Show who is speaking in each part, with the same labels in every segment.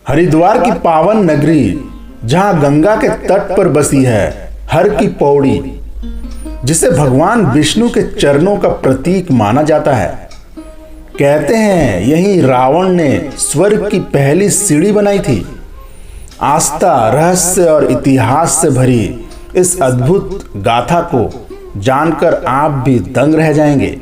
Speaker 1: हरिद्वार की पावन नगरी जहां गंगा के तट पर बसी है हर की पौड़ी, जिसे भगवान विष्णु के चरणों का प्रतीक माना जाता है। कहते हैं यही रावण ने स्वर्ग की पहली सीढ़ी बनाई थी। आस्था, रहस्य और इतिहास से भरी इस अद्भुत गाथा को जानकर आप भी दंग रह जाएंगे।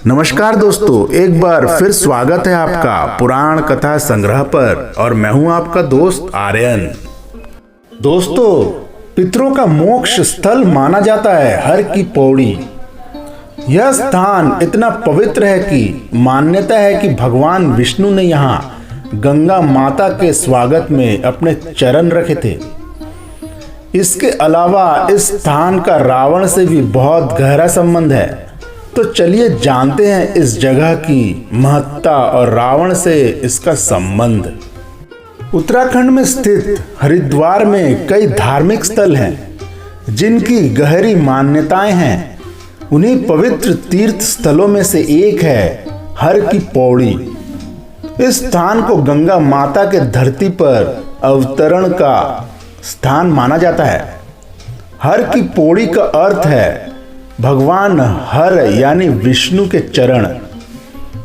Speaker 1: नमस्कार दोस्तों, एक बार फिर स्वागत है आपका पुराण कथा संग्रह पर और मैं हूं आपका दोस्त आर्यन। दोस्तों, पितरों का मोक्ष स्थल माना जाता है हर की पौड़ी। यह स्थान इतना पवित्र है कि मान्यता है कि भगवान विष्णु ने यहाँ गंगा माता के स्वागत में अपने चरण रखे थे। इसके अलावा इस स्थान का रावण से भी बहुत गहरा संबंध है। तो चलिए जानते हैं इस जगह की महत्ता और रावण से इसका संबंध। उत्तराखंड में स्थित हरिद्वार में कई धार्मिक स्थल हैं जिनकी गहरी मान्यताएं हैं। उन्हीं पवित्र तीर्थ स्थलों में से एक है हर की पौड़ी। इस स्थान को गंगा माता के धरती पर अवतरण का स्थान माना जाता है। हर की पौड़ी का अर्थ है भगवान हर यानी विष्णु के चरण।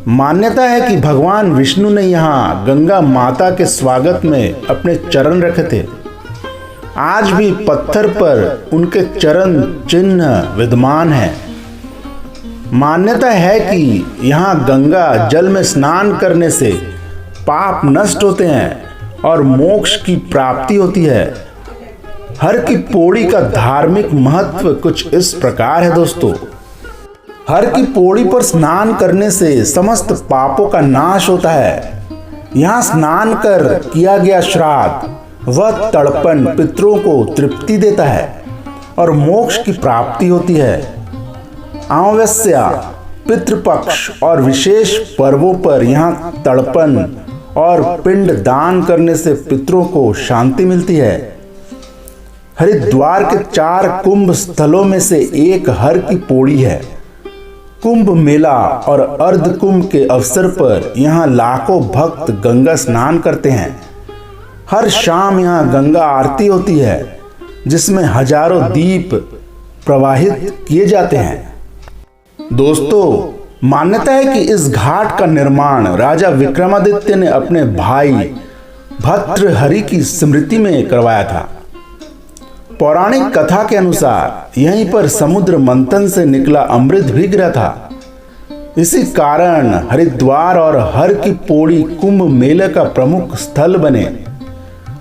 Speaker 1: मान्यता है कि भगवान विष्णु ने यहाँ गंगा माता के स्वागत में अपने चरण रखे थे। आज भी पत्थर पर उनके चरण चिन्ह विद्यमान हैं। मान्यता है कि यहाँ गंगा जल में स्नान करने से पाप नष्ट होते हैं और मोक्ष की प्राप्ति होती है। हर की पौड़ी का धार्मिक महत्व कुछ इस प्रकार है दोस्तों। हर की पौड़ी पर स्नान करने से समस्त पापों का नाश होता है। यहाँ स्नान कर किया गया श्राद्ध व तर्पण पितरों को तृप्ति देता है और मोक्ष की प्राप्ति होती है। अमावस्या, पितृपक्ष और विशेष पर्वों पर यहाँ तर्पण और पिंड दान करने से पितरों को शांति मिलती है। हरिद्वार के 4 कुंभ स्थलों में से एक हर की पौड़ी है। कुंभ मेला और अर्ध कुंभ के अवसर पर यहाँ लाखों भक्त गंगा स्नान करते हैं। हर शाम यहाँ गंगा आरती होती है जिसमें हजारों दीप प्रवाहित किए जाते हैं। दोस्तों, मान्यता है कि इस घाट का निर्माण राजा विक्रमादित्य ने अपने भाई भर्तृहरि की स्मृति में करवाया था। पौराणिक कथा के अनुसार यहीं पर समुद्र मंथन से निकला अमृत भी गिरा था। इसी कारण हरिद्वार और हर की पौड़ी कुंभ मेले का प्रमुख स्थल बने।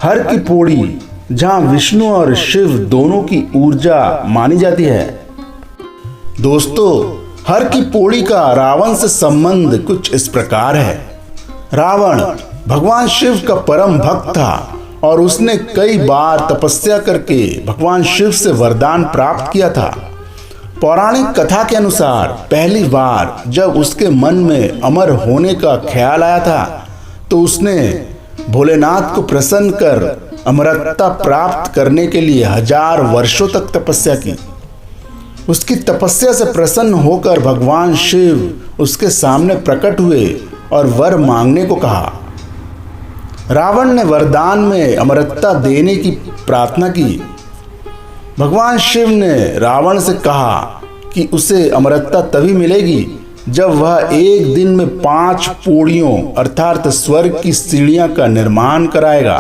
Speaker 1: हर की पौड़ी जहां विष्णु और शिव दोनों की ऊर्जा मानी जाती है। दोस्तों, हर की पौड़ी का रावण से संबंध कुछ इस प्रकार है। रावण भगवान शिव का परम भक्त था और उसने कई बार तपस्या करके भगवान शिव से वरदान प्राप्त किया था। पौराणिक कथा के अनुसार पहली बार जब उसके मन में अमर होने का ख्याल आया था तो उसने भोलेनाथ को प्रसन्न कर अमरत्वता प्राप्त करने के लिए 1000 वर्षों तक तपस्या की। उसकी तपस्या से प्रसन्न होकर भगवान शिव उसके सामने प्रकट हुए और वर मांगने को कहा। रावण ने वरदान में अमरत्वता देने की प्रार्थना की। भगवान शिव ने रावण से कहा कि उसे अमरत्वता तभी मिलेगी जब वह एक दिन में 5 पौड़ियों अर्थात स्वर्ग की सीढ़ियां का निर्माण कराएगा।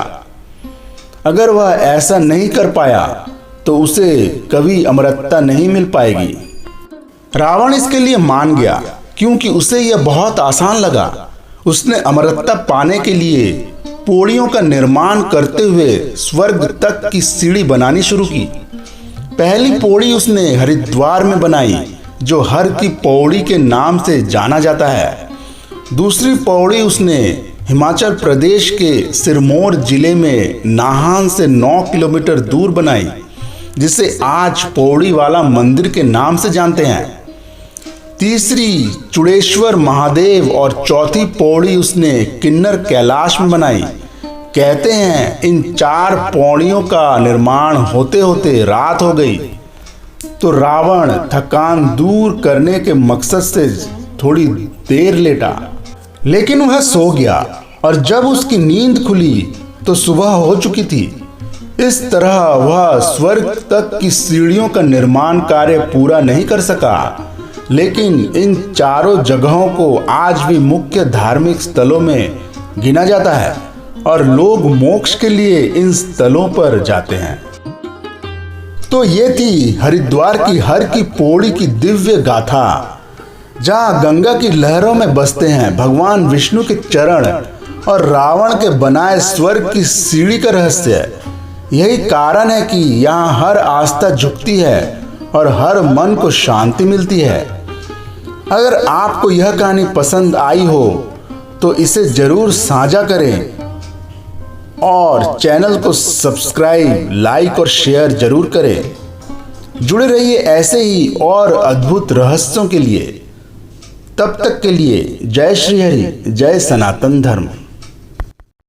Speaker 1: अगर वह ऐसा नहीं कर पाया तो उसे कभी अमरत्वता नहीं मिल पाएगी। रावण इसके लिए मान गया क्योंकि उसे यह बहुत आसान लगा। उसने अमरत्वता पाने के लिए पौड़ियों का निर्माण करते हुए स्वर्ग तक की सीढ़ी बनानी शुरू की। पहली पौड़ी उसने हरिद्वार में बनाई जो हर की पौड़ी के नाम से जाना जाता है। दूसरी पौड़ी उसने हिमाचल प्रदेश के सिरमौर जिले में नाहन से 9 किलोमीटर दूर बनाई, जिसे आज पौड़ी वाला मंदिर के नाम से जानते हैं। तीसरी चुड़ेश्वर महादेव और चौथी पौड़ी उसने किन्नर कैलाश में बनाई। कहते हैं इन 4 पौड़ियों का निर्माण होते होते रात हो गई तो रावण थकान दूर करने के मकसद से थोड़ी देर लेटा, लेकिन वह सो गया और जब उसकी नींद खुली तो सुबह हो चुकी थी। इस तरह वह स्वर्ग तक की सीढ़ियों का निर्माण कार्य पूरा नहीं कर सका, लेकिन इन चारों जगहों को आज भी मुख्य धार्मिक स्थलों में गिना जाता है और लोग मोक्ष के लिए इन स्थलों पर जाते हैं। तो ये थी हरिद्वार की हर की पौड़ी की दिव्य गाथा, जहाँ गंगा की लहरों में बसते हैं भगवान विष्णु के चरण और रावण के बनाए स्वर्ग की सीढ़ी का रहस्य। यही कारण है कि यहाँ हर आस्था झुकती है और हर मन को शांति मिलती है। अगर आपको यह कहानी पसंद आई हो तो इसे जरूर साझा करें और चैनल को सब्सक्राइब, लाइक और शेयर जरूर करें। जुड़े रहिए ऐसे ही और अद्भुत रहस्यों के लिए। तब तक के लिए जय श्री हरि, जय सनातन धर्म।